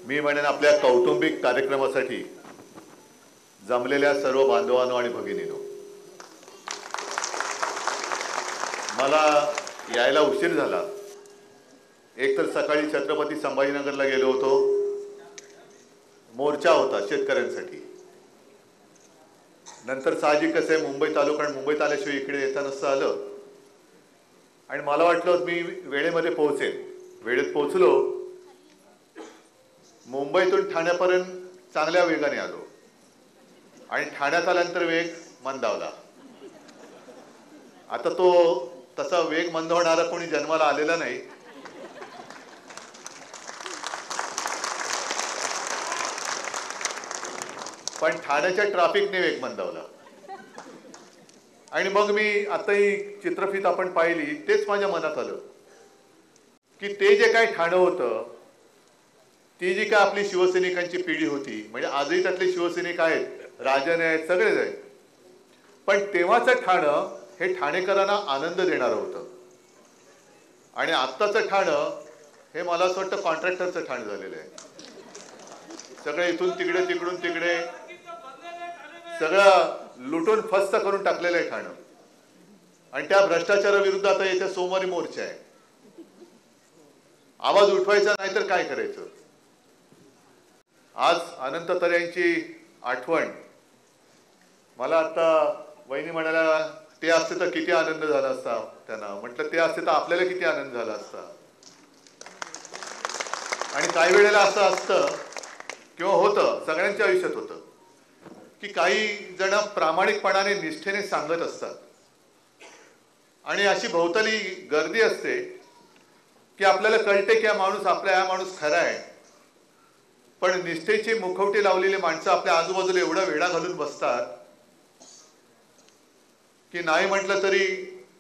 मी म्हणेन आपल्या कौटुंबिक कार्यक्रमासाठी जमलेल्या सर्व बांधवांनो आणि भगिनींनो, मला यायला उशीर झाला। एक तर सकाळी छत्रपती संभाजीनगरला गेलो होतो, मोर्चा होता शेतकऱ्यांसाठी। नंतर साहजिकच आहे मुंबईत आलो, कारण मुंबईत आल्याशिवाय इकडे येता नसतं आलं। आणि मला वाटलं मी वेळेमध्ये पोहोचेन, वेळेत पोहोचलो। मुंबईतून ठाण्यापर्यंत चांगल्या वेगाने आलो आणि ठाण्यात आल्यानंतर वेग मंदावला। आता तो तसा वेग मंदावणारा कोणी जन्माला आलेला नाही, पण ठाण्याच्या ट्रॅफिकने वेग मंदावला। आणि मग मी आताही चित्रफित आपण पाहिली, तेच माझ्या मनात आलं की ते जे काही ठाणं होतं, ती जी काय आपली शिवसैनिकांची पिढी होती, म्हणजे आजही त्यातले शिवसैनिक आहेत, राजन आहेत, सगळेच आहेत, पण तेव्हाचं ठाणं हे ठाणेकरांना आनंद देणारं होतं। आणि आत्ताचं ठाणं हे मला असं वाटतं कॉन्ट्रॅक्टरचं ठाणं झालेलं आहे। सगळे इथून तिकडे तिकडून तिकडे सगळं लुटून फस्त करून टाकलेलं आहे ठाणं। आणि त्या भ्रष्टाचाराविरुद्ध आता येत्या सोमवारी मोर्चा आहे। आवाज उठवायचा नाही तर काय करायचं? आज अनंत तऱ्यांची आठवण मला आता वहिनी म्हणाल्या, ते असते तर किती आनंद झाला असता त्यांना। म्हटलं ते असते तर आपल्याला किती आनंद झाला असता। आणि काही वेळेला असं असतं किंवा होतं, सगळ्यांच्या आयुष्यात होतं की काही जण प्रामाणिकपणाने निष्ठेने सांगत असतात आणि अशी भोवताली गर्दी असते की आपल्याला कळते की हा माणूस खरा आहे, पण निष्ठेची मुखवटी लावलेली माणसं आपल्या आजूबाजूला एवढा वेळा घालून बसतात की नाही म्हटलं तरी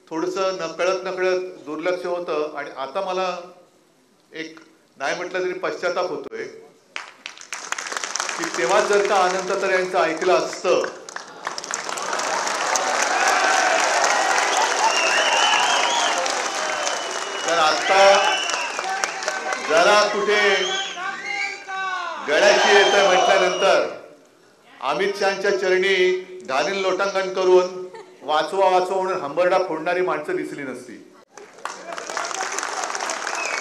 थोडंसं नकळत दुर्लक्ष होतं। आणि आता मला एक नाही म्हटलं तरी पश्चाताप होतोय की तेव्हा जर का अनंत तर यांचं ऐकलं असतं तर आता जरा कुठे गळ्याची येतं म्हटल्यानंतर अमित शहाच्या चरणी घालील लोटांगण करून वाचवा म्हणून हंबरडा फोडणारी माणसं दिसली नसती।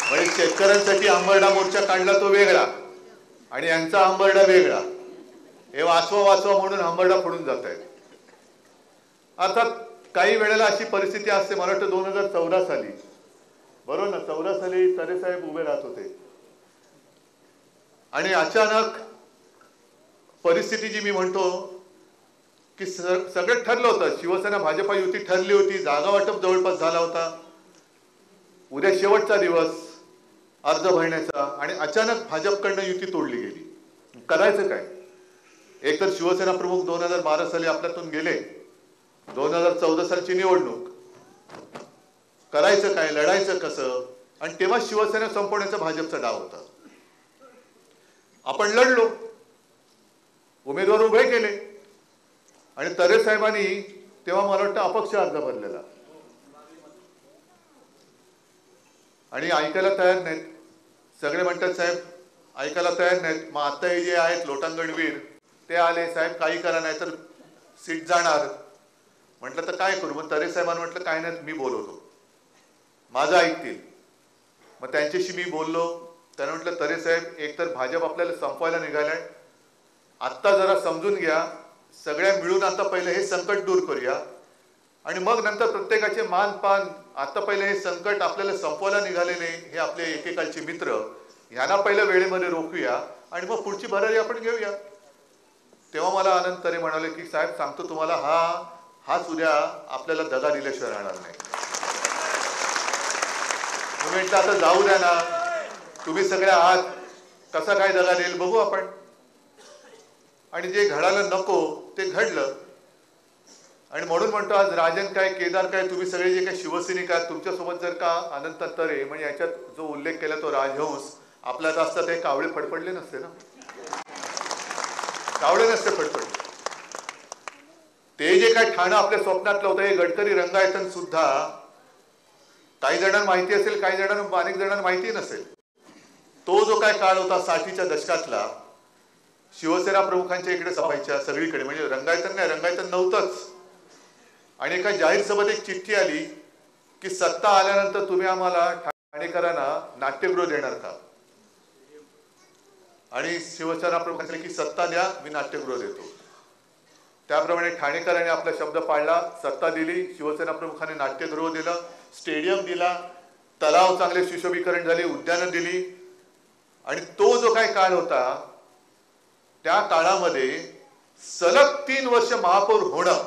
म्हणजे शेतकऱ्यांसाठी हंबरडा मोर्चा काढला तो वेगळा आणि यांचा हंबरडा वेगळा। हे वाचवा म्हणून हंबरडा फोडून जात आहेत। अर्थात काही वेळेला अशी परिस्थिती असते, मला वाटतं 2014 साली, बरोबर ना, 14 साली तरेसाहेब उभे राहत होते आणि अचानक परिस्थिती जी मी म्हणतो की सगळं ठरलं होतं, शिवसेना भाजपा युती ठरली होती, जागा वाटप जवळपास झाला होता, उद्या शेवटचा दिवस अर्ज भरण्याचा, आणि अचानक भाजपकडनं युती तोडली गेली। करायचं काय? एकतर शिवसेना प्रमुख 2012 साली आपल्यातून गेले, 2014 सालची निवडणूक, करायचं काय, लढायचं कसं? आणि तेव्हा शिवसेना संपवण्याचा भाजपचा डाव होता। आपण लढलो, उमेदवार उभे केले आणि तरे साहेबांनी तेव्हा मला वाटतं अपक्ष अर्ज भरलेला आणि ऐकायला तयार नाहीत। सगळे म्हणतात साहेब ऐकायला तयार नाहीत। मग आता हे जे आहेत लोटांगणवीर ते आले, साहेब काही करा नाही तर सीट जाणार। म्हटलं तर काय करू? मग तरे साहेबांनी म्हटलं काय नाही, मी बोलवतो, माझं ऐकतील। मग त्यांच्याशी मी बोललो, त्याने म्हटलं तरे साहेब एकतर भाजप आपल्याला संपवायला निघालाय, आत्ता जरा समजून घ्या, सगळ्या मिळून आता पहिले हे संकट दूर करूया आणि मग नंतर प्रत्येकाचे मान पान, आता पहिले हे संकट आपल्याला संपवायला निघालेले हे आपले एकेकालचे मित्र, ह्यांना पहिलं वेळेमध्ये रोखूया आणि मग पुढची भरारी आपण घेऊया। तेव्हा मला आनंद तरे म्हणाले की साहेब सांगतो तुम्हाला, हाच उद्या आपल्याला दगा दिल्याशिवाय राहणार नाही। तुम्ही म्हटलं आता जाऊ द्या ना, तुम्ही सगळे आहात, कसा काय दगा देईल बघू आपण। आणि जे घडायला नको ते घडलं। आणि म्हणून म्हणतो आज राजन काय, केदार काय, तुम्ही सगळे जे काही शिवसैनिक आहात, तुमच्यासोबत जर का अनंत तरे, म्हणजे याच्यात जो उल्लेख केला तो राजहंस आपल्यात असता, ते कावळे फडफडले नसते ना, कावळे नसते फडफडले। ते जे काय ठाणं आपल्या स्वप्नातलं होतं, हे गडकरी रंगायतन सुद्धा काही जणांना माहिती असेल, काही जणांना, अनेक जणांना माहिती नसेल, तो जो काय काळ होता 60च्या दशकातला, शिवसेना प्रमुखांच्या इकडे सभायच्या सगळीकडे, म्हणजे रंगायतन नाही, रंगायतन नव्हतंच. आणि एका जाहीर सभेत एक चिठ्ठी आली की सत्ता आल्यानंतर तुम्ही आम्हाला ठाणेकरांना नाट्यगृह देणार का? आणि शिवसेना प्रमुखांनी की सत्ता द्या, मी नाट्यगृह देतो. त्याप्रमाणे ठाणेकरांनी आपला शब्द पाळला, सत्ता दिली, शिवसेना प्रमुखांनी नाट्यगृह दिलं, स्टेडियम दिला, तलाव चांगले सुशोभीकरण झाले, उद्यानं दिली. आणि तो जो काय काळ होता त्या काळामध्ये सलग 3 वर्ष महापौर होणं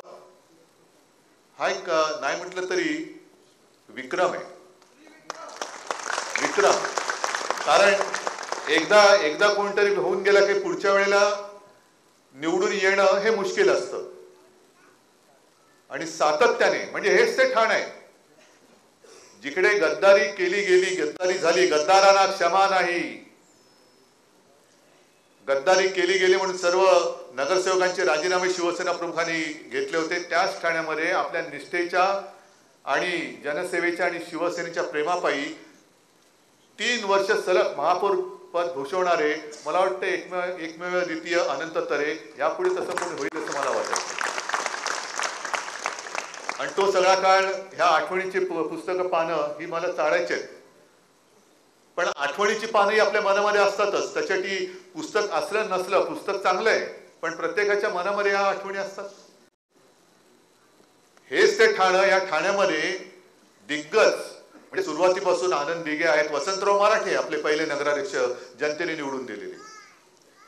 हा एक नाही म्हटलं तरी विक्रम आहे. विक्रम. कारण एकदा कोणतरी होऊन गेला की पुढच्या वेळेला निवडून येणं हे मुश्किल असतं. आणि सातत्याने, म्हणजे हेच ते ठाण आहे, जिकडे गद्दारी केली गेली, गद्दारी झाली, गद्दारांना क्षमा नाही, गद्दारी केली गेली म्हणून सर्व नगरसेवकांचे राजीनामे शिवसेना प्रमुखांनी घेतले होते. त्याच ठाण्यामध्ये आपल्या निष्ठेच्या आणि जनसेवेच्या आणि शिवसेनेच्या प्रेमापायी 3 वर्ष सलग महापौर पद भूषवणारे मला वाटतं एकमेव द्वितीय अनंत तरे, यापुढे तसं कोणी होईल असं मला वाटतं. आणि तो सगळा काळ ह्या आठवणीची पुस्तकं पानं ही मला चाळायची आहेत. पण आठवणीची पानंही आपल्या मनामध्ये असतातच. त्याच्यासाठी पुस्तक असलं नसलं, पुस्तक चांगलं आहे, पण प्रत्येकाच्या मनामध्ये ह्या आठवणी असतात. हेच ते ठाणं. या ठाण्यामध्ये दिग्गज म्हणजे सुरुवातीपासून आनंद दिघे आहेत, वसंतराव मराठे आपले पहिले नगराध्यक्ष जनतेने निवडून दिलेले,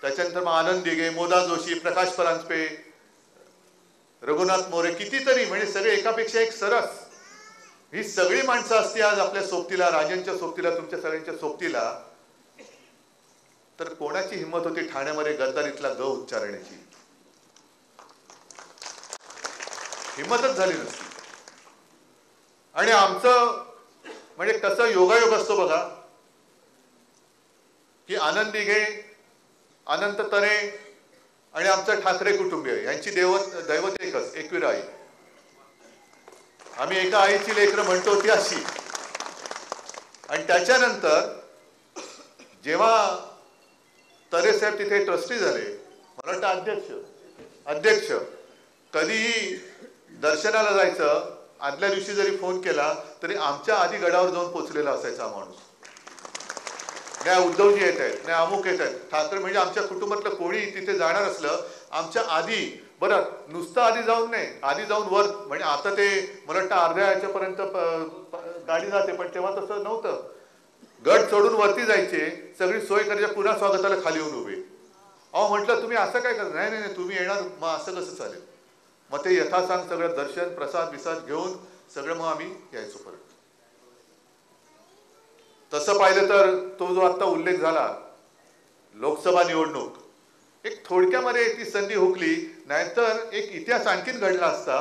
त्याच्यानंतर मग आनंद दिघे, मोदा जोशी, प्रकाश परांजपे, रघुनाथ मोरे, कितीतरी, म्हणजे सगळे एकापेक्षा एक सरस. ही सगळी माणसं असती आज आपल्या सोबतीला, राजांच्या सोबतीला, तुमच्या सगळ्यांच्या सोबतीला, तर कोणाची हिंमत होती ठाण्यामध्ये गद्दारीतला ग उच्चारण्याची? हिंमतच झाली नसती. आणि आमचं म्हणजे कसं योगायोग असतो बघा, की आनंद दिघे, अनंत तरे आणि आमचं ठाकरे कुटुंबीय यांची दैवत एकच, एकविरा आई. आम्ही एका आईची लेकरं म्हणतो ती अशी. आणि त्याच्यानंतर जेव्हा तरे साहेब तिथे ट्रस्टी झाले, मला वाटतं अध्यक्ष, कधीही दर्शनाला जायचं, आदल्या दिवशी जरी फोन केला तरी आमच्या आधी गडावर जाऊन पोचलेला असायचा माणूस. नाही उद्धवजी येत आहेत, नाही अमुक येत आहेत, ठाकरे, म्हणजे आमच्या कुटुंबातलं कोणी तिथे जाणार असलं आमच्या आधी, बरं नुसतं आधी जाऊन नाही, आधी जाऊन वर, म्हणजे आता ते मला वाटतं अर्ध्या याच्यापर्यंत गाडी जाते, पण तेव्हा तसं नव्हतं. गड सोडून वरती जायचे, सगळी सोय करायची, पुन्हा स्वागताला खाली येऊन उभे. अहो म्हटलं तुम्ही असं काय करता? नाही नाही तुम्ही येणार, मग असं कसं चालेल? मग ते यथासांग सगळं दर्शन प्रसाद विसाद घेऊन सगळं मग आम्ही यायचो परत. तसं पाहिलं तर तो जो आता उल्लेख झाला, लोकसभा निवडणूक, एक थोडक्यामध्ये ती संधी हुकली, नाहीतर एक इतिहास आणखीन घडला असता.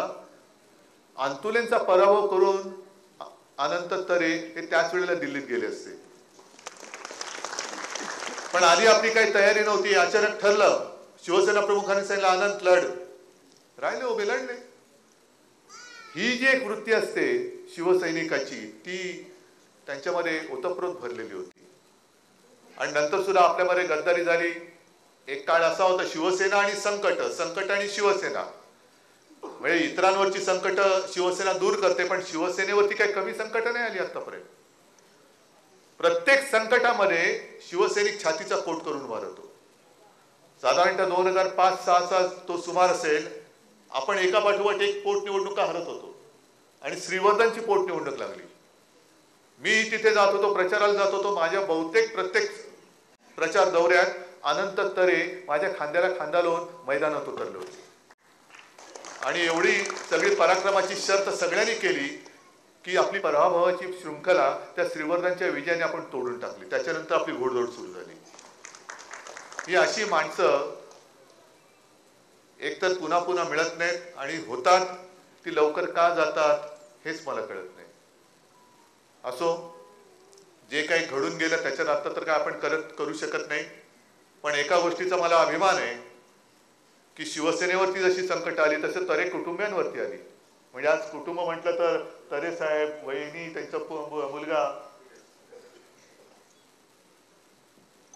अंतुलेंचा पराभव करून अनंत तरे हे त्याच वेळेला दिल्लीत गेले असते. पण आधी आपली काही तयारी नव्हती. अचानक ठरलं, शिवसेना प्रमुखांनी सांगितलं अनंत लढ, राहिले उभे, लढले. ही जी एक वृत्ती असते शिवसैनिकाची, ती त्यांच्यामध्ये ओतप्रोत भरलेली होती. आणि नंतर सुद्धा आपल्यामध्ये गद्दारी झाली. एक काळ असा होता शिवसेना आणि संकट आणि शिवसेना, म्हणजे इतरांवरची संकट शिवसेना दूर करते, पण शिवसेनेवरती काही कमी संकट नाही आली आतापर्यंत. प्रत्येक संकटामध्ये शिवसैनिक छातीचा पोट करून मारतो. साधारणतः 2005-06चा तो सुमार असेल, आपण एका पाठोपाठ एक पोट निवडणुका हरत होतो आणि श्रीवर्धनची पोट निवडणूक लागली. मी तिथे जात होतो, प्रचाराला जात होतो. माझ्या प्रत्येक प्रचार दौऱ्यात अनंत तरे माझ्या खांद्याला खांदा लावून मैदानात उतरले होते. आणि एवढी सगळी पराक्रमाची शर्त सगळ्यांनी केली की आपली पराभवाची शृंखला त्या श्रीवर्धनच्या विजयाने आपण तोडून टाकली. त्याच्यानंतर आपली घोडदौड सुरू झाली. ही अशी माणसं एकतर पुन्हा पुन्हा मिळत नाहीत आणि होतात ती लवकर का जातात हेच मला कळत नाही. असो, जे काही घडून गेलं त्याच्यात आता तर काय आपण करू शकत नाही. पण एका गोष्टीचा मला अभिमान आहे की शिवसेनेवरती जशी संकट आली तसं तरे कुटुंबियांवरती आली. म्हणजे आज कुटुंब म्हटलं तर तरे साहेब, वहिनी, त्यांचा मुलगा,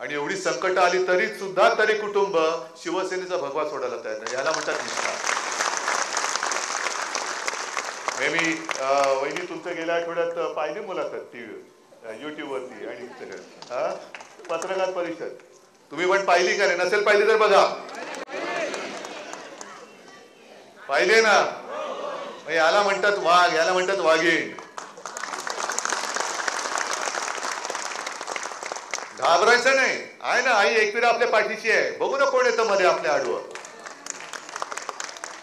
आणि एवढी संकट आली तरी सुद्धा तरी कुटुंब शिवसेनेचा भगवा सोडायला तयार नाही, याला म्हणतात निष्ठा. मी वहिनी तुमचं गेल्या आठवड्यात पाहिली मुलाखत टीव्ही युट्यूबवरती आणि पत्रकार परिषद तुम्ही पण पाहिली का? नसेल पाहिली तर बघा. पाहिले ना? याला म्हणतात वाघ, याला म्हणतात वाघीण. घाबरायचं नाही, आहे ना आई एकविरा आपल्या पाठीशी आहे. बघू ना कोण येतं मध्ये आपल्या आडवं.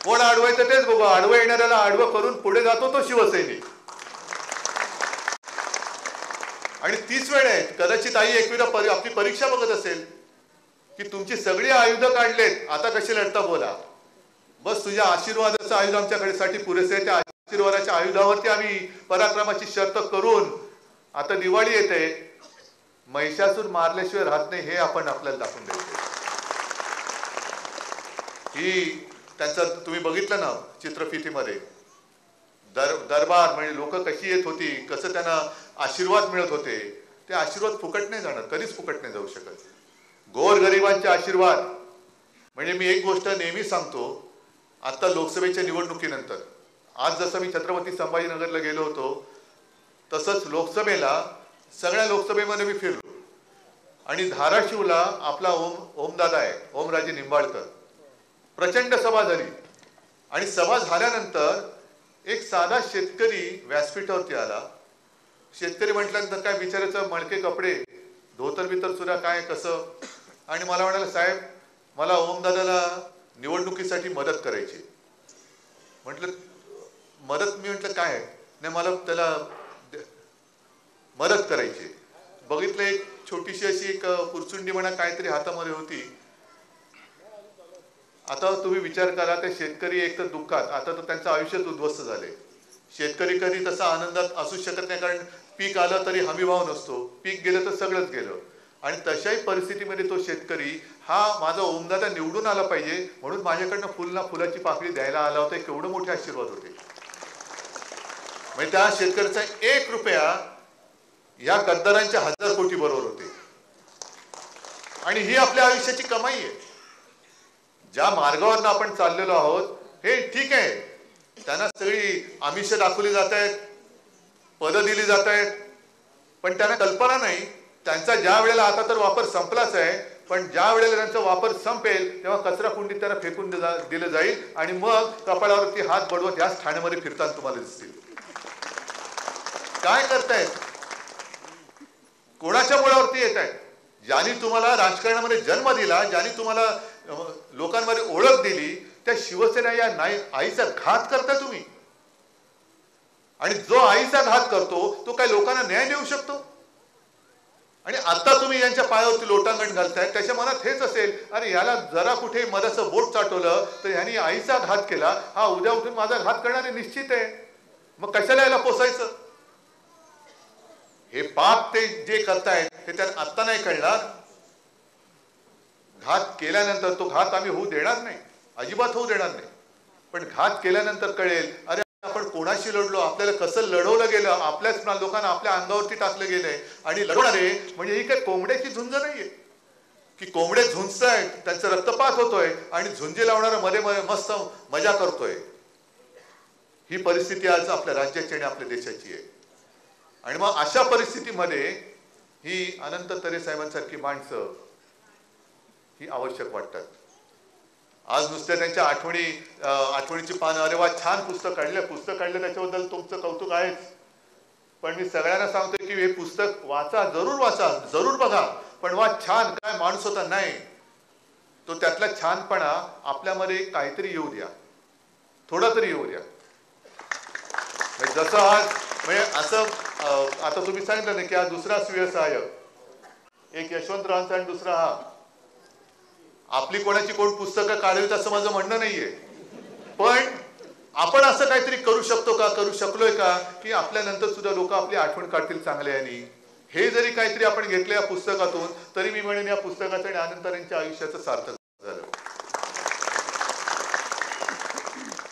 कोण अडवायचं तेच बघू. आडवं येणाऱ्याला आडवं करून पुढे जातो तो शिवसैनिक. आणि तीच वेळ आहे कदाचित आई एकविरा आपली परीक्षा बघत असेल की तुमची सगळी आयुधं काढलेत, आता कशी लढता बोला. बस तुझ्या आशीर्वादाचं आयुध आमच्याकडे साठी पुरेसे आहे. त्या आशीर्वादाच्या आयुधावरती आम्ही पराक्रमाची शर्त करून आता दिवाळी येते, महिषासूर मारल्याशिवाय राहत नाही हे आपण आपल्याला दाखवून द्यायचं. ही त्यांचं तुम्ही बघितलं ना चित्रफितीमध्ये दरबार म्हणजे लोक कशी येत होती, कसं त्यांना आशीर्वाद मिळत होते. ते आशीर्वाद फुकट नाही जाणार, कधीच फुकट नाही जाऊ शकत. गोरगरिबांचे आशीर्वाद म्हणजे मी एक गोष्ट नेहमी सांगतो. आता लोकसभेच्या निवडणुकीनंतर आज जसं मी छत्रपती संभाजीनगरला गेलो होतो तसंच लोकसभेला सगळ्या लोकसभेमध्ये मी फिरलो. आणि धाराशिवला आपला ओमदादा आहे, ओमराजे निंबाळकर. प्रचंड सभा झाली आणि सभा झाल्यानंतर एक साधा शेतकरी व्यासपीठावरती आला. शेतकरी म्हटल्यानंतर काय बिचाराचं मळके कपडे, धोतर बितर सुद्धा काय कसं. आणि मला म्हणाला साहेब मला ओमदादाला निवडणुकीसाठी मदत करायची. म्हटलं मदत, मी म्हटलं काय आहे? नाही मला त्याला मदत करायची. बघितलं एक छोटीशी अशी एक पुरचुंडी म्हणा काहीतरी हातामध्ये होती. आता तुम्ही विचार करा त्या शेतकरी एक तर दुःखात, आता तर त्यांचं आयुष्यच उद्ध्वस्त झाले. शेतकरी कधी तसा आनंदात असू शकत नाही कारण पीक आलं तरी हमीभाव नसतो, पीक गेलं तर सगळंच गेलं. आणि तशाही परिस्थितीमध्ये तो शेतकरी हा माझा ओमदादा निवडून आला पाहिजे म्हणून माझ्याकडनं फुलाची पाकळी द्यायला आला होता. केवढे मोठे आशीर्वाद होते. म्हणजे त्या शेतकऱ्याचा 1 रुपया या गद्दारांच्या 1000 कोटी बरोबर होते. आणि ही आपल्या आयुष्याची कमाई आहे. ज्या मार्गावरनं आपण चाललेलो आहोत हे ठीक आहे, त्यांना सगळी आमिष दाखवली जात आहेत, पदं दिली जात आहेत, पण त्यांना कल्पना नाही त्यांचा ज्या वेळेला आता तर वापर संपलाच आहे, पण ज्या वेळेला त्यांचा वापर संपेल तेव्हा कचरा कुंडीत त्यांना फेकून दिलं जाईल आणि मग कपाळावरती हात बडवत ह्याच ठाण्यामध्ये फिरताना तुम्हाला दिसतील. काय करतायत? कोणाच्या मुळावरती येत आहेत? ज्यांनी तुम्हाला राजकारणामध्ये जन्म दिला, ज्यांनी तुम्हाला लोकांमध्ये ओळख दिली, त्या शिवसेना या आईचा घात करता तुम्ही. आणि जो आईचा घात करतो तो काय लोकांना न्याय देऊ शकतो? आणि आता तुम्ही यांच्या पायावरती लोटांगण घालताय. त्याच्या मनात हेच असेल अरे याला जरा कुठे मधाचं बोट चाटवलं तर ह्यांनी आईचा घात केला, हा उद्या उठून माझा घात करणारे निश्चित आहे, मग कशाला याला पोसायचं. हे पाप ते जे करतायत हे त्यांना आत्ता नाही कळणार. घात केल्यानंतर तो घात आम्ही होऊ देणार नाही, अजिबात होऊ देणार नाही. पण घात केल्यानंतर कळेल अरे आपण कोणाशी लढलो, आपल्याला कसं लढवलं गेलं, आपल्याच लोकांना आपल्या अंगावरती टाकलं गेलंय. आणि लढवणारे म्हणजे ही काय कोंबड्याची झुंज नाहीये की कोंबडे झुंजतायत, त्यांचा रक्तपात होतोय आणि झुंजी लावणारा मध्ये मस्त मजा करतोय. ही परिस्थिती आज आपल्या राज्याची आणि आपल्या देशाची आहे. आणि मग अशा परिस्थितीमध्ये ही अनंत तरे साहेबांसारखी माणसं ही आवश्यक वाटतात. आज नुसत्या त्यांच्या आठवणीची पानं, अरे वा छान पुस्तक काढलं त्याच्याबद्दल तुमचं कौतुक आहेच. पण मी सगळ्यांना सांगतोय की हे पुस्तक वाचा, जरूर बघा. पण वा छान काय माणूस होता. नाही, तो त्यातला छानपणा आपल्यामध्ये काहीतरी येऊ द्या, थोडा तरी येऊ द्या. जसं आज म्हणजे असं आता तुम्ही सांगितलं ना की हा दुसरा सुव्यवसाय, एक यशवंतरावांचा आणि दुसरा हा. आपली कोणाची कोण पुस्तकं काढावीत असं माझं म्हणणं नाहीये, पण आपण असं काहीतरी करू शकलोय का की आपल्यानंतर सुद्धा लोक आपली आठवण काढतील चांगल्यानी. हे जरी काहीतरी आपण घेतलं या पुस्तकातून तरी मी म्हणेन या पुस्तकाचं आणि आनंदरांच्या आयुष्याचं सार्थक झालं.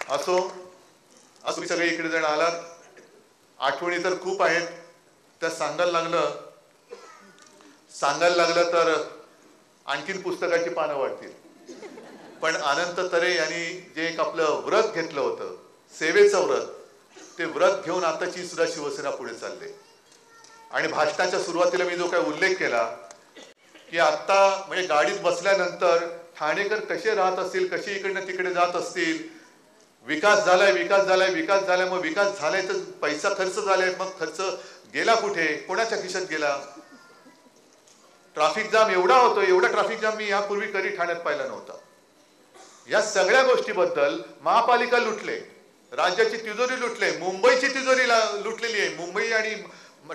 असो, आज तुम्ही सगळे इकडे जण आलात. आठवणी तर खूप आहेत, त्या सांगायला लागलं सांगायला लागलं तर आणखीन पुस्तकाची पानं वाढतील. पण अनंत तरे यांनी जे एक आपलं व्रत घेतलं होतं, सेवेचं व्रत, ते व्रत घेऊन आताची सुद्धा शिवसेना पुढे चालले. आणि भाषणाच्या सुरुवातीला मी जो काही उल्लेख केला की आता म्हणजे गाडीत बसल्यानंतर ठाणेकर कसे राहत असतील, कसे इकडनं तिकडे जात असतील, विकास झालाय विकास झालाय विकास झालाय, मग विकास झालाय तर पैसा खर्च झालाय, मग खर्च गेला कुठे, कोणाच्या खिशात गेला. ट्रॅफिक जाम एवढा होतो, एवढा ट्रॅफिक जाम मी यापूर्वी कधी ठाण्यात पाहिला नव्हता. या सगळ्या गोष्टीबद्दल महापालिका लुटले, राज्याची तिजोरी लुटले, मुंबईची तिजोरी लुटलेली आहे. मुंबई आणि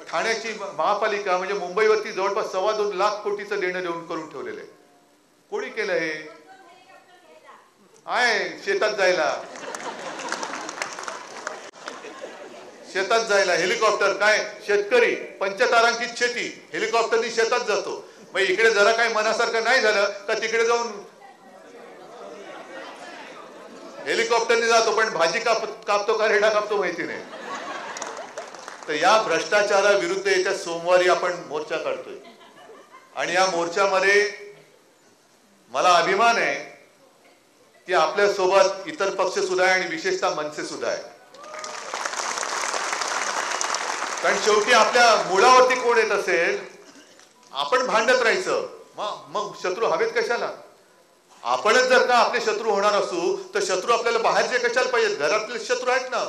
ठाण्याची महापालिका म्हणजे मुंबईवरती जवळपास 2.25 लाख कोटीचं देणं देऊन करून ठेवलेलं आहे. कोणी केलं हे? आहे शेतात जायला, शेतात जायला हेलिकॉप्टर. काय शेतकरी, पंचतारांकित शेती, हेलिकॉप्टरनी शेतात जातो. मग इकडे जरा काही मनासारखं नाही झालं का तिकडे जाऊन हेलिकॉप्टरने जातो, पण भाजी कापतो का रेडा कापतो माहिती नाही. तर या भ्रष्टाचाराविरुद्ध येत्या सोमवारी आपण मोर्चा काढतोय. आणि या मोर्चामध्ये मला अभिमान आहे की आपल्या सोबत इतर पक्ष सुद्धा आहे आणि विशेषतः मनसे सुद्धा आहे. कारण शेवटी आपल्या मुळावरती कोण येत असेल, आपण भांडत राहायचं, मग शत्रू हवेत कशाला. आपणच जर का आपले शत्रू होणार असू तर शत्रू आपल्याला बाहेरचे कशाला पाहिजेत, घरातले शत्रू आहेत ना.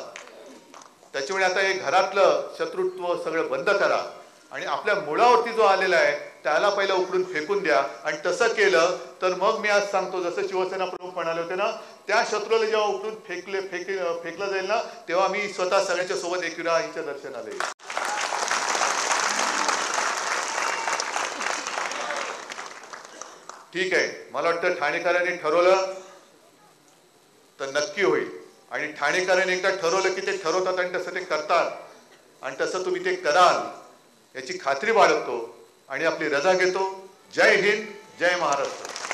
त्याच्यामुळे आता हे घरातलं शत्रुत्व सगळं बंद करा आणि आपल्या मुळावरती जो आलेला आहे त्याला पहिला उकडून फेकून द्या. आणि तसं केलं तर मग मी आज सांगतो, जसं शिवसेना प्रमुख म्हणाले होते ना, त्या शत्रूला जेव्हा उकडून फेकलं जाईल ना, तेव्हा मी स्वतः सगळ्यांच्या सोबत एकविरा आईच्या दर्शनाला येईल. ठीक आहे, मला वाटतं ठाणेकरांनी ठरवलं तर नक्की होईल. आणि ठाणेकरांनी एकदा ठरवलं की ते ठरवतात आणि तसं ते करतात, आणि तसं तुम्ही ते कराल याची खात्री बाळगतो आणि आपली रजा घेतो. जय हिंद, जय महाराष्ट्र.